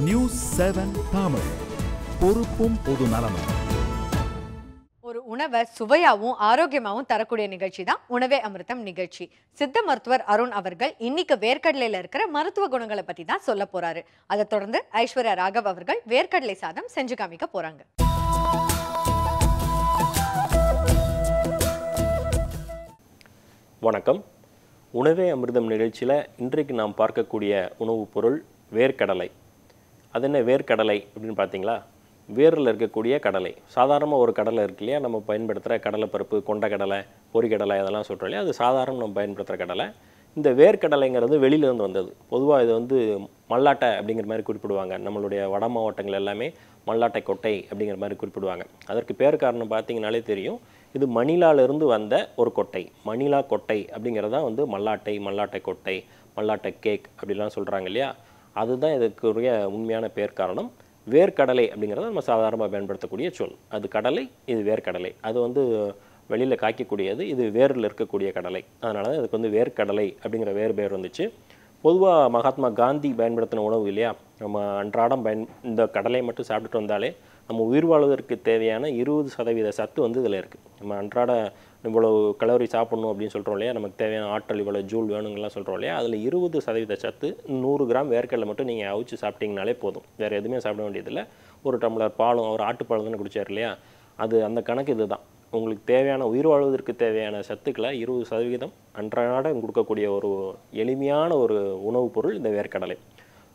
News 7 Tamil, பொறுப்பும் பொது நலமும். ஒரு உணவை சுவையாவும் ஆரோக்கியமாவும் தரக்கூடிய நிகழ்ச்சி தான் உணவே அமிர்தம் நிகழ்ச்சி. சித்த மருத்துவர் அருண் அவர்கள் இன்னைக்கு வேர்க்கடலையில இருக்கிற மருத்துவ குணங்களை பத்தி தான் சொல்ல போறாரு. அதை தொடர்ந்து ஐஸ்வர்யா ராகவ் அவர்கள் வேர்க்கடலை சாதம் செஞ்சு காமிக்க போறாங்க. வணக்கம். உணவே அமிர்தம் நிகழ்ச்சியில் இன்றைக்கு நாம் பார்க்கக்கூடிய உணவுப் பொருள் வேர்க்கடலை. அது என்ன வேர்க்கடலை அப்படின்னு பார்த்தீங்களா? வேரில் இருக்கக்கூடிய கடலை. சாதாரணமாக ஒரு கடலை இருக்கு இல்லையா, நம்ம பயன்படுத்துகிற கடலைப்பருப்பு, கொண்டக்கடலை, பொரிக்கடலை அதெல்லாம் சொல்கிறோம் இல்லையா, அது சாதாரண நம்ம பயன்படுத்துகிற கடலை. இந்த வேர்க்கடலைங்கிறது வெளியிலேருந்து வந்தது. பொதுவாக இது மல்லாட்டை அப்படிங்கிற மாதிரி குறிப்பிடுவாங்க. நம்மளுடைய வட மாவட்டங்கள் எல்லாமே மல்லாட்டை கொட்டை அப்படிங்கிற மாதிரி குறிப்பிடுவாங்க. அதற்கு பேர் காரணம் பார்த்தீங்கனாலே தெரியும். இது மணிலாவிலிருந்து வந்த ஒரு கொட்டை. மணிலா கொட்டை அப்படிங்கிறது தான் மல்லாட்டை கொட்டை, மல்லாட்டை கேக் அப்படிலாம் சொல்கிறாங்க இல்லையா, அதுதான் இதுக்குரிய உண்மையான பேர் காரணம். வேர்க்கடலை அப்படிங்கிறத நம்ம சாதாரணமாக பயன்படுத்தக்கூடிய சொல். அது கடலை, இது வேர்க்கடலை. அது வெளியில் காய்க்கக்கூடியது, இது வேரில் இருக்கக்கூடிய கடலை. அதனால தான் இதுக்கு வேர்க்கடலை அப்படிங்கிற வேறு பேர் வந்துச்சு. பொதுவாக மகாத்மா காந்தி பயன்படுத்தின உணவு இல்லையா, நம்ம அன்றாடம் இந்த கடலை மட்டும் சாப்பிட்டுட்டு வந்தாலே நம்ம உயிர் வாழ்வதற்கு தேவையான 20% சத்து இதில் இருக்குது. நம்ம அன்றாட இவ்வளோ கலோரி சாப்பிட்ணும் அப்படின்னு சொல்கிறோம் இல்லையா, நமக்கு தேவையான ஆற்றல் இவ்வளோ ஜூல் வேணுங்கலாம் சொல்கிறோம் இல்லையா, அதில் 20% சத்து 100 கிராம் வேர்க்கடலை மட்டும் நீங்கள் அவிச்சு சாப்பிட்டீங்கனாலே போதும். வேறு எதுவுமே சாப்பிட வேண்டியதில்லை. ஒரு டம்ளர் பாலும், ஒரு ஆட்டுப்பால் தானே குடிச்சார் இல்லையா, அந்த கணக்கு இது தான். உங்களுக்கு தேவையான உயிர் வாழ்வதற்கு தேவையான சத்துக்களை 20% அன்றாடம் கொடுக்கக்கூடிய ஒரு எளிமையான ஒரு உணவுப் பொருள் இந்த வேர்க்கடலை.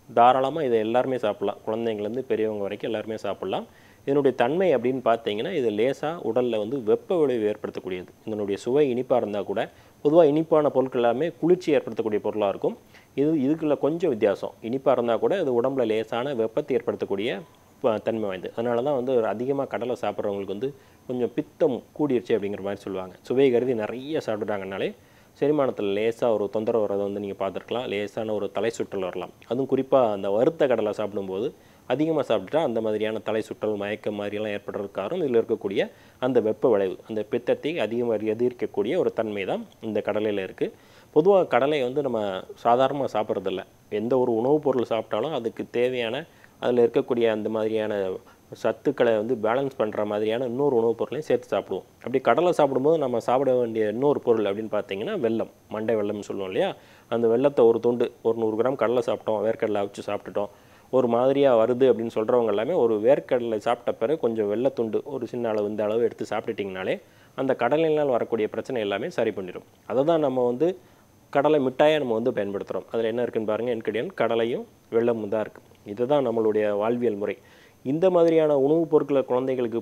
தாராளமாக இதை எல்லாருமே சாப்பிட்லாம். குழந்தைங்கள்லேருந்து பெரியவங்க வரைக்கும் எல்லாருமே சாப்பிட்லாம். இதனுடைய தன்மை அப்படின்னு பார்த்தீங்கன்னா, இது லேசாக உடலில் வெப்ப விளைவு ஏற்படுத்தக்கூடியது. இதனுடைய சுவை இனிப்பாக இருந்தால் கூட, பொதுவாக இனிப்பான பொருட்கள் எல்லாமே குளிர்ச்சி ஏற்படுத்தக்கூடிய பொருளாக இருக்கும். இதுக்குள்ள கொஞ்சம் வித்தியாசம். இனிப்பாக இருந்தால் கூட இது உடம்புல லேசான வெப்பத்தை ஏற்படுத்தக்கூடிய தன்மை வாய்ந்தது. அதனால தான் அதிகமாக கடலை சாப்பிட்றவங்களுக்கு கொஞ்சம் பித்தம் கூடிருச்சு அப்படிங்கிற மாதிரி சொல்லுவாங்க. சுவை கருதி நிறைய சாப்பிட்றாங்கனாலே செரிமானத்தில் லேசாக ஒரு தொந்தரவு வரதை நீங்கள் பார்த்துருக்கலாம். லேசான ஒரு தலை சுற்றல் வரலாம். அதுவும் குறிப்பாக அந்த வறுத்த கடலை சாப்பிடும்போது அதிகமாக சாப்பிட்டுட்டா அந்த மாதிரியான தலை சுற்றல், மயக்கம் மாதிரியெல்லாம் ஏற்படுறதுக்கு காரணம் இதில் இருக்கக்கூடிய அந்த வெப்ப விளைவு, அந்த பித்தத்தை அதிகமாக எதிர்க்கக்கூடிய ஒரு தன்மை தான் இந்த கடலையில் இருக்குது. பொதுவாக கடலை நம்ம சாதாரணமாக சாப்பிட்றதில்ல. எந்த ஒரு உணவுப் பொருள் சாப்பிட்டாலும் அதுக்கு தேவையான அதில் இருக்கக்கூடிய அந்த மாதிரியான சத்துக்களை பேலன்ஸ் பண்ணுற மாதிரியான இன்னொரு உணவுப் பொருளையும் சேர்த்து சாப்பிடுவோம். அப்படி கடலை சாப்பிடும்போது நம்ம சாப்பிட வேண்டிய இன்னொரு பொருள் அப்படின்னு பார்த்தீங்கன்னா வெல்லம், மண்டை வெல்லம்னு சொல்லுவோம் இல்லையா, அந்த வெல்லத்தை ஒரு 100 கிராம் கடலை சாப்பிட்டோம், வேர்க்கடலை அவிச்சு சாப்பிட்டுட்டோம், ஒரு மாதிரியாக வருது அப்படின்னு சொல்கிறவங்க எல்லாமே ஒரு வேர்க்கடலை சாப்பிட்ட பிறகு கொஞ்சம் வெள்ளத்துண்டு ஒரு சின்ன அளவு இந்த அளவு எடுத்து சாப்பிட்டுட்டிங்கனாலே அந்த கடலையினால் வரக்கூடிய பிரச்சனை எல்லாமே சரி பண்ணிடும். அதை தான் நம்ம கடலை மிட்டாயை நம்ம பயன்படுத்துகிறோம். அதில் என்ன இருக்குன்னு பாருங்கள், இன்கிரிடியன்ட் கடலையும் வெல்லமும் தான் இருக்குது. இதுதான் நம்மளுடைய வாழ்வியல் முறை. இந்த மாதிரியான உணவுப் பொருட்களை குழந்தைகளுக்கு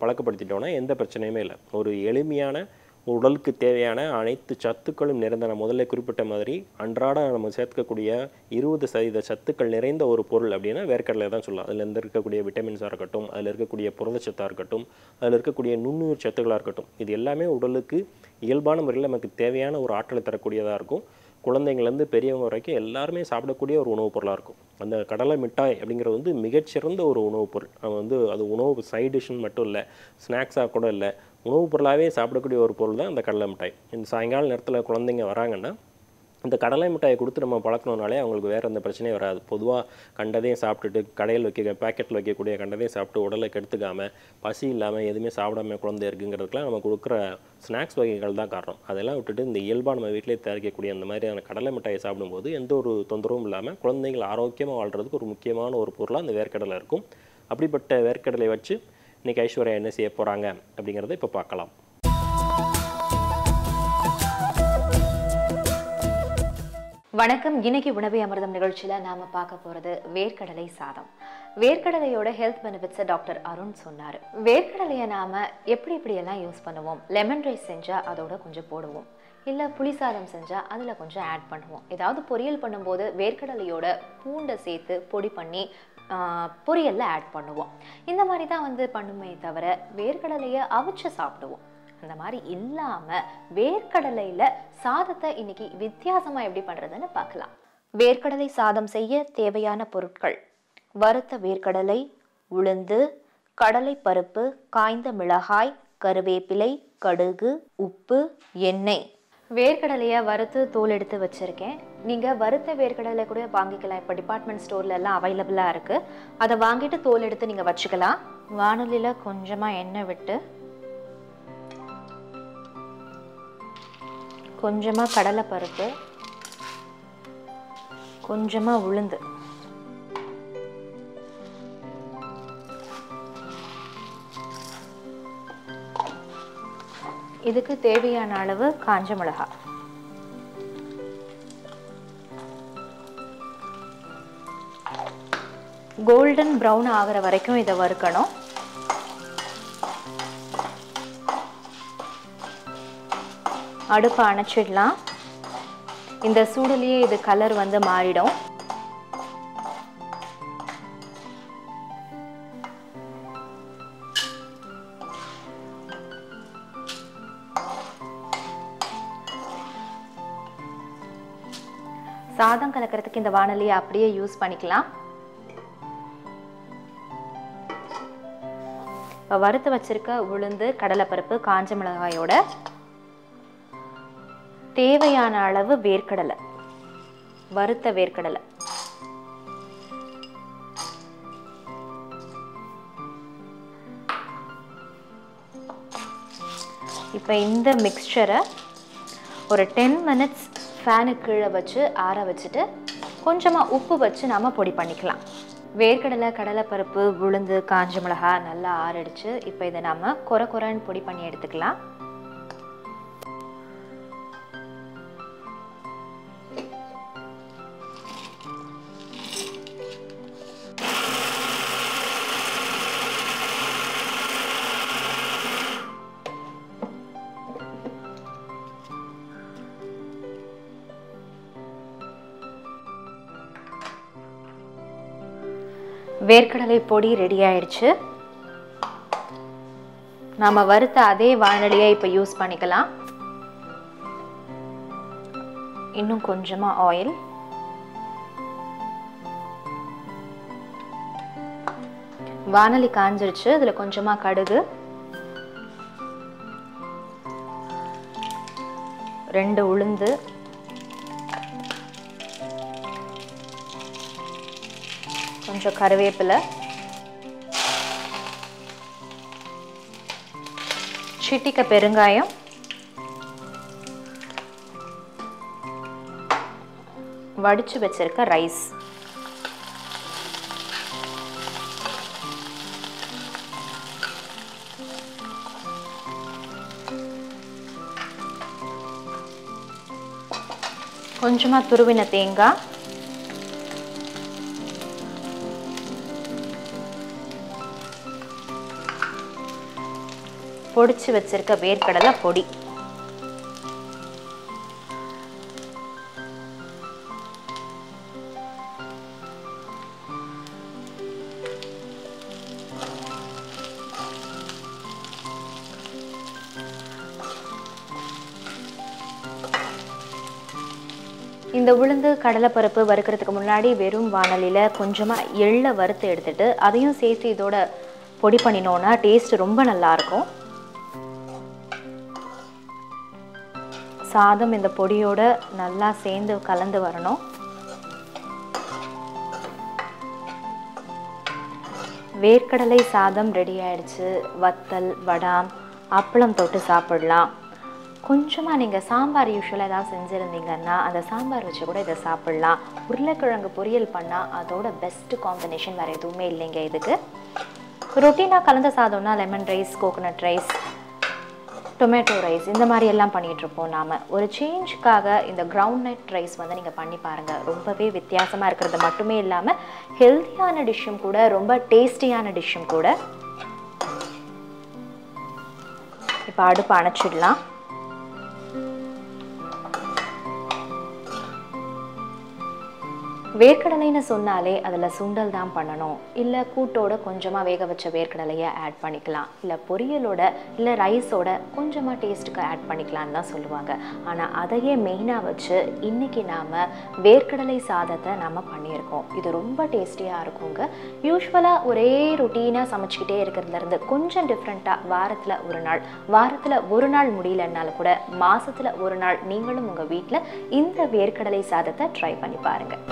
பழக்கப்படுத்திட்டோன்னா எந்த பிரச்சனையுமே இல்லை. ஒரு எளிமையான உடலுக்கு தேவையான அனைத்து சத்துக்களும் நிறைந்த, நான் முதல்ல குறிப்பிட்ட மாதிரி அன்றாட நம்ம சேர்க்கக்கூடிய 20% சத்துக்கள் நிறைந்த ஒரு பொருள் அப்படின்னா வேர்க்கடலை தான் சொல்லலாம். அதில் இருக்கக்கூடிய விட்டமின்ஸாக இருக்கட்டும், அதில் இருக்கக்கூடிய புரதச்சத்தாக இருக்கட்டும், அதில் இருக்கக்கூடிய நுண்ணுயிர் சத்துக்களாக இருக்கட்டும், இது எல்லாமே உடலுக்கு இயல்பான முறையில் நமக்கு தேவையான ஒரு ஆற்றலை தரக்கூடியதாக இருக்கும். குழந்தைங்கள்லேருந்து பெரியவங்க வரைக்கும் எல்லாருமே சாப்பிடக்கூடிய ஒரு உணவுப் பொருளாக இருக்கும். அந்த கடலை மிட்டாய் அப்படிங்கிறது மிகச்சிறந்த ஒரு உணவுப் பொருள். அது உணவு சைட் டிஷ்ஷுன்னு மட்டும் இல்லை, ஸ்நாக்ஸாக கூட இல்லை, உணவுப் பொருளாகவே சாப்பிடக்கூடிய ஒரு பொருள் தான் இந்த கடலை மிட்டாய். இந்த சாயங்கால நேரத்தில் குழந்தைங்க வராங்கன்னா இந்த கடலை மிட்டாயை கொடுத்து நம்ம பழக்கணுனாலே அவங்களுக்கு வேறு எந்த பிரச்சனையும் வராது. பொதுவாக கண்டதையும் சாப்பிட்டுட்டு கடையில் பேக்கெட்டில் வைக்கக்கூடிய கண்டதையும் சாப்பிட்டு உடலை கெடுத்துக்காமல், பசி இல்லாமல், எதுவுமே சாப்பிடாமல் குழந்தை இருக்குங்கிறதுக்கெலாம் நம்ம கொடுக்குற ஸ்நாக்ஸ் வகைகள் தான் காரணம். அதெல்லாம் விட்டுட்டு இந்த இயல்பாக நம்ம வீட்டிலே தயாரிக்கக்கூடிய அந்த மாதிரியான கடலை மிட்டாயை சாப்பிடும்போது எந்த ஒரு தொந்தரவும் இல்லாமல் குழந்தைகள் ஆரோக்கியமாக வாழ்கிறதுக்கு ஒரு முக்கியமான ஒரு பொருளாக அந்த வேர்க்கடலை இருக்கும். அப்படிப்பட்ட வேர்க்கடலை வச்சு இன்றைக்கி ஐஸ்வர்யா என்ன செய்ய போகிறாங்க அப்படிங்கிறத இப்போ பார்க்கலாம். வணக்கம். இன்னைக்கு உணவே அமிர்தம் நிகழ்ச்சியில நாம பார்க்க போறது வேர்க்கடலை சாதம். வேர்க்கடலையோட ஹெல்த் பெனிஃபிட்ஸை டாக்டர் அருண் சொன்னாரு. வேர்க்கடலையை நாம எப்படி எல்லாம் யூஸ் பண்ணுவோம். லெமன் ரைஸ் செஞ்சா அதோட கொஞ்சம் போடுவோம், இல்லை புளி சாதம் செஞ்சால் அதில் கொஞ்சம் ஆட் பண்ணுவோம். ஏதாவது பொரியல் பண்ணும்போது வேர்க்கடலையோட பூண்டை சேர்த்து பொடி பண்ணி பொரியலில் ஆட் பண்ணுவோம். இந்த மாதிரி தான் பண்ணுமே தவிர வேர்க்கடலையை அவிச்சு சாப்பிடுவோம். அந்த மாதிரி இல்லாமல் வேர்க்கடலையில் சாதத்தை இன்னைக்கு வித்தியாசமாக எப்படி பண்ணுறதுன்னு பார்க்கலாம். வேர்க்கடலை சாதம் செய்ய தேவையான பொருட்கள்: வறுத்த வேர்க்கடலை, உளுந்து, கடலை பருப்பு, காய்ந்த மிளகாய், கருவேப்பிலை, கடுகு, உப்பு, எண்ணெய். வேர்க்கடலையை வறுத்து தோல் எடுத்து வச்சுருக்கேன். நீங்கள் வறுத்த வேர்க்கடலை கூட வாங்கிக்கலாம். இப்போ டிபார்ட்மெண்ட் ஸ்டோர்ல எல்லாம் அவைலபிளாக இருக்குது. அதை வாங்கிட்டு தோல் எடுத்து நீங்கள் வச்சுக்கலாம். வானலியில் கொஞ்சமாக எண்ணெய் விட்டு கொஞ்சமாக கடலைப்பருப்பு, கொஞ்சமாக உளுந்து, இதுக்கு தேவையான அளவு காஞ்ச மிளகாய், கோல்டன் ப்ரௌன் ஆகிற வரைக்கும் இதை வறுக்கணும். அடுப்பை அணைச்சிடலாம். இந்த சூடுலேயே இது கலர் வந்து மாறிடும். சாதம் கலக்கிறதுக்கு இந்த வாணலியை அப்படியே யூஸ் பண்ணிக்கலாம். இப்போ வறுத்து வச்சிருக்க உளுந்து, கடலைப்பருப்பு, காஞ்ச மிளகாயோட தேவையான அளவு வேர்க்கடலை, வறுத்த வேர்க்கடலை, இப்போ இந்த மிக்சரை ஒரு 10 மினிட்ஸ் ஃபேனுக்கு கீழே வச்சு ஆற வச்சுட்டு கொஞ்சமாக உப்பு வச்சு நாம் பொடி பண்ணிக்கலாம். வேர்க்கடலை, கடலைப்பருப்பு, உளுந்து, காஞ்ச மிளகாய் நல்லா ஆறிடுச்சு. இப்போ இதை நாம் கொரன்னு பொடி பண்ணி எடுத்துக்கலாம். வேர்க்கடலை பொடி ரெடி ஆயிடுச்சு. நாம வறுத்த அதே வாணலியை இப்போ யூஸ் பண்ணிக்கலாம். இன்னும் கொஞ்சமா ஆயில், வாணலி காஞ்சிருச்சு. இதுல கொஞ்சமா கடுகு, 2 உளுந்து, கொஞ்சம் கருவேப்பிலை, சிட்டிக்க பெருங்காயம், வடிச்சு வச்சிருக்க ரைஸ், கொஞ்சமா துருவின தேங்காய், பொடிச்சு வச்சிருக்க வேர்க்கடலை பொடி, இந்த உளுந்து கடலைப்பருப்பு வறுக்கிறதுக்கு முன்னாடி வெறும் வாணலியில் கொஞ்சமாக எள்ளை வறுத்து எடுத்துட்டு அதையும் சேர்த்து இதோட பொடி பண்ணினோன்னா டேஸ்ட் ரொம்ப நல்லாயிருக்கும். சாதம் இந்த பொடியோட நல்லா சேர்ந்து கலந்து வரணும். வேர்க்கடலை சாதம் ரெடி ஆயிடுச்சு. வத்தல், வடாம், அப்பளம் தொட்டு சாப்பிடலாம். கொஞ்சமாக நீங்கள் சாம்பார் யூஸ்வலாக ஏதாவது செஞ்சுருந்தீங்கன்னா அந்த சாம்பார் வச்சு கூட இதை சாப்பிட்லாம். உருளைக்கிழங்கு பொரியல் பண்ணால் அதோட பெஸ்ட்டு காம்பினேஷன் வேறு எதுவுமே இல்லைங்க. இதுக்கு ரொட்டீனாக கலந்த சாதம்னா lemon rice, coconut rice, tomato rice இந்த மாதிரி எல்லாம் பண்ணிகிட்ருப்போம். நாம் ஒரு சேஞ்சுக்காக இந்த கிரவுண்ட்நட் ரைஸ் வந்து நீங்கள் பண்ணி பாருங்கள். ரொம்பவே வித்தியாசமாக இருக்கிறது மட்டுமே இல்லாமல் ஹெல்த்தியான டிஷ்ஷும் கூட, ரொம்ப டேஸ்டியான டிஷ்ஷும் கூட. இப்போ அடுப்பு அணைச்சிடலாம். வேர்க்கடலைன்னு சொன்னாலே அதில் சுண்டல் தான் பண்ணணும், இல்லை கூட்டோட கொஞ்சமாக வேக வச்ச வேர்க்கடலையை ஆட் பண்ணிக்கலாம், இல்லை பொரியலோட இல்லை ரைஸோட கொஞ்சமாக டேஸ்ட்டுக்கு ஆட் பண்ணிக்கலான்னு தான் சொல்லுவாங்க. ஆனால் அதையே மெயினாக வச்சு இன்றைக்கி நாம் வேர்க்கடலை சாதத்தை நம்ம பண்ணியிருக்கோம். இது ரொம்ப டேஸ்டியாக இருக்குங்க. யூஸ்வலாக ஒரே ரொட்டீனாக சமைச்சிக்கிட்டே இருக்கிறதுலேருந்து கொஞ்சம் டிஃப்ரெண்ட்டாக வாரத்தில் ஒரு நாள் முடியலன்னாலும் கூட மாதத்தில் ஒரு நாள் நீங்களும் உங்கள் வீட்டில் இந்த வேர்க்கடலை சாதத்தை ட்ரை பண்ணி பாருங்கள்.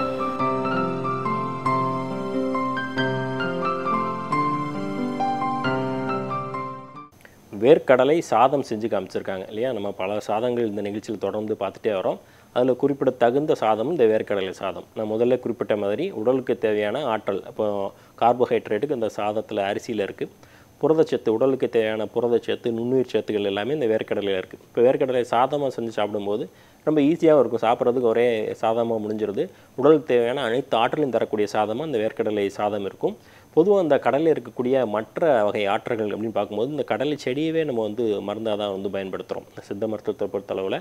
வேர்க்கடலை சாதம் செஞ்சு காமிச்சிருக்காங்க இல்லையா? நம்ம பல சாதங்கள் இந்த நிகழ்ச்சியில் தொடர்ந்து பார்த்துட்டே வரோம். அதில் குறிப்பிடத்தகுந்த சாதம் இந்த வேர்க்கடலை சாதம். நான் முதல்ல குறிப்பிட்ட மாதிரி உடலுக்கு தேவையான ஆற்றல், இப்போ கார்போஹைட்ரேட்டுக்கு இந்த சாதத்தில் அரிசியில் இருக்குது. புரதச்சத்து, உடலுக்கு தேவையான புரதச்சத்து, நுண்ணுயிர் சத்துக்கள் எல்லாமே இந்த வேர்க்கடலையில் இருக்குது. இப்போ வேர்க்கடலை சாதமாக செஞ்சு சாப்பிடும்போது ரொம்ப ஈஸியாகவும் இருக்கும், சாப்பிட்றதுக்கு ஒரே சாதமாக முடிஞ்சிருது. உடலுக்கு தேவையான அனைத்து ஆற்றலையும் தரக்கூடிய சாதமாக இந்த வேர்க்கடலை சாதம் இருக்கும். பொதுவாக அந்த கடலில் இருக்கக்கூடிய மற்ற வகை ஆற்றல்கள் அப்படின்னு பார்க்கும்போது இந்த கடலை செடியவே நம்ம மருந்தாக தான் பயன்படுத்துகிறோம். சித்த மருத்துவத்தை பொறுத்தளவில்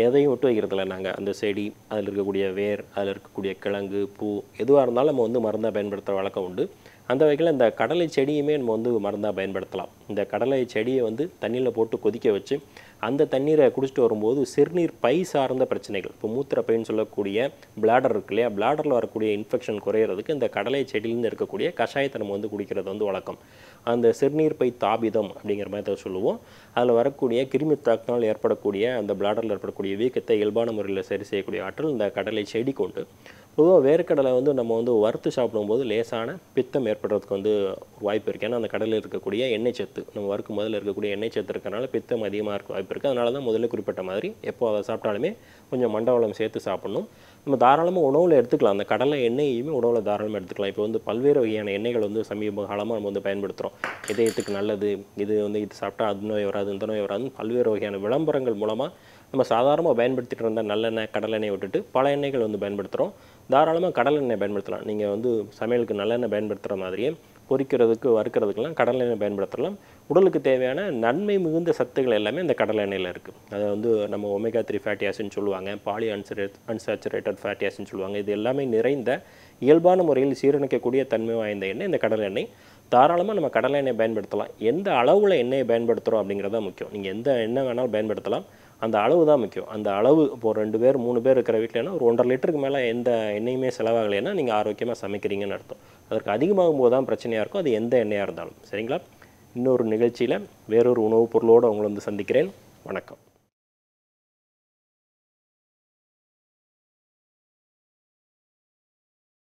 எதையும் விட்டு வைக்கிறதில்ல. நாங்கள் அந்த செடி, அதில் இருக்கக்கூடிய வேர், அதில் இருக்கக்கூடிய கிழங்கு, பூ எதுவாக இருந்தாலும் நம்ம மருந்தாக பயன்படுத்துகிற வழக்கம் உண்டு. அந்த வகையில் இந்த கடலை செடியுமே நம்ம மருந்தாக பயன்படுத்தலாம். இந்த கடலை செடியை தண்ணியில் போட்டு கொதிக்க வச்சு அந்த தண்ணீரை குடிச்சிட்டு வரும்போது சிறுநீர் பை சார்ந்த பிரச்சனைகள், இப்போ மூத்திரப்பைன்னு சொல்லக்கூடிய பிளாடர் இருக்கு இல்லையா, பிளாடரில் வரக்கூடிய இன்ஃபெக்ஷன் குறையிறதுக்கு இந்த கடலை செடியிலேருந்து இருக்கக்கூடிய கஷாயத்தை நம்ம குடிக்கிறது வழக்கம். அந்த சிறுநீர் பை தாபிதம் அப்படிங்கிற மாதிரி சொல்லுவோம். அதில் வரக்கூடிய கிருமி தாக்கினால் ஏற்படக்கூடிய அந்த பிளாடரில் ஏற்படக்கூடிய வீக்கத்தை இயல்பான முறையில் சரி செய்யக்கூடிய ஆற்றல் இந்த கடலை செடி கொண்டு. பொதுவாக வேர்க்கடலை நம்ம வறுத்து சாப்பிடும்போது லேசான பித்தம் ஏற்படுறதுக்கு ஒரு வாய்ப்பு இருக்குது. ஏன்னா அந்த கடலில் இருக்கக்கூடிய எண்ணெய் சத்து, நம்ம வறுக்கும் முதல்ல இருக்கக்கூடிய எண்ணெய் சத்து இருக்கிறனால பித்தம் அதிகமாக இருக்க வாய்ப்பு இருக்குது. அதனால தான் முதல்ல குறிப்பிட்ட மாதிரி எப்போ அதை சாப்பிட்டாலுமே கொஞ்சம் மண்டவளம் சேர்த்து சாப்பிடணும். நம்ம தாராளமாக உணவில் எடுத்துக்கலாம். அந்த கடலை எண்ணெயுமே உணவில் தாராளமாக எடுத்துக்கலாம். இப்போ பல்வேறு வகையான எண்ணெய்கள் சமீப காலமாக நம்ம பயன்படுத்துகிறோம். இதயத்துக்கு நல்லது, இது இது சாப்பிட்டா அது நோய் வராது, இந்த நோய் வராதுன்னு பல்வேறு வகையான விளம்பரங்கள் மூலமாக நம்ம சாதாரணமாக பயன்படுத்திட்டு இருந்த நல்லெண்ணெய், கடலெண்ணெய் விட்டுட்டு பல எண்ணெய்கள் பயன்படுத்துகிறோம். தாராளமாக கடலெண்ணெய் பயன்படுத்தலாம். நீங்கள் சமையலுக்கு நல்லெண்ணெய் பயன்படுத்துகிற மாதிரியே பொரிக்கிறதுக்கு, வறுக்கிறதுக்கெல்லாம் கடலெண்ணெய் பயன்படுத்தலாம். உடலுக்கு தேவையான நன்மை மிகுந்த சத்துக்கள் எல்லாமே இந்த கடலை எண்ணெயில் இருக்குது. அதை நம்ம ஒமேகா 3 ஃபேட்டி ஆசிட்னு சொல்லுவாங்க, பாலி அன்சாச்சுரேட்டட் ஃபேட்டி ஆசிட்னு சொல்லுவாங்க. இது எல்லாமே நிறைந்த இயல்பான முறையில் சீரணிக்கக்கூடிய தன்மை வாய்ந்த எண்ணெய் இந்த கடலை எண்ணெய். தாராளமாக நம்ம கடலை எண்ணெய் பயன்படுத்தலாம். எந்த அளவில் எண்ணெயை பயன்படுத்துகிறோம் அப்படிங்கிறது தான் முக்கியம். நீங்கள் எந்த எண்ணெய் வேணாலும் பயன்படுத்தலாம், அந்த அளவு தான் முக்கியம். அந்த அளவு இப்போ 2 பேர் 3 பேர் இருக்கிற வீட்டிலனா ஒரு 1.5 லிட்டருக்கு மேலே எந்த எண்ணெயுமே செலவாகலைன்னா நீங்கள் ஆரோக்கியமாக சமைக்கிறீங்கன்னு அர்த்தம். அதற்கு அதிகமாகும் போது தான் பிரச்சனையாக இருக்கும், அது எந்த எண்ணெயாக இருந்தாலும். சரிங்களா? இன்னொரு நிகழ்ச்சியில் வேறொரு உணவுப் பொருளோடு உங்களை சந்திக்கிறேன். வணக்கம்.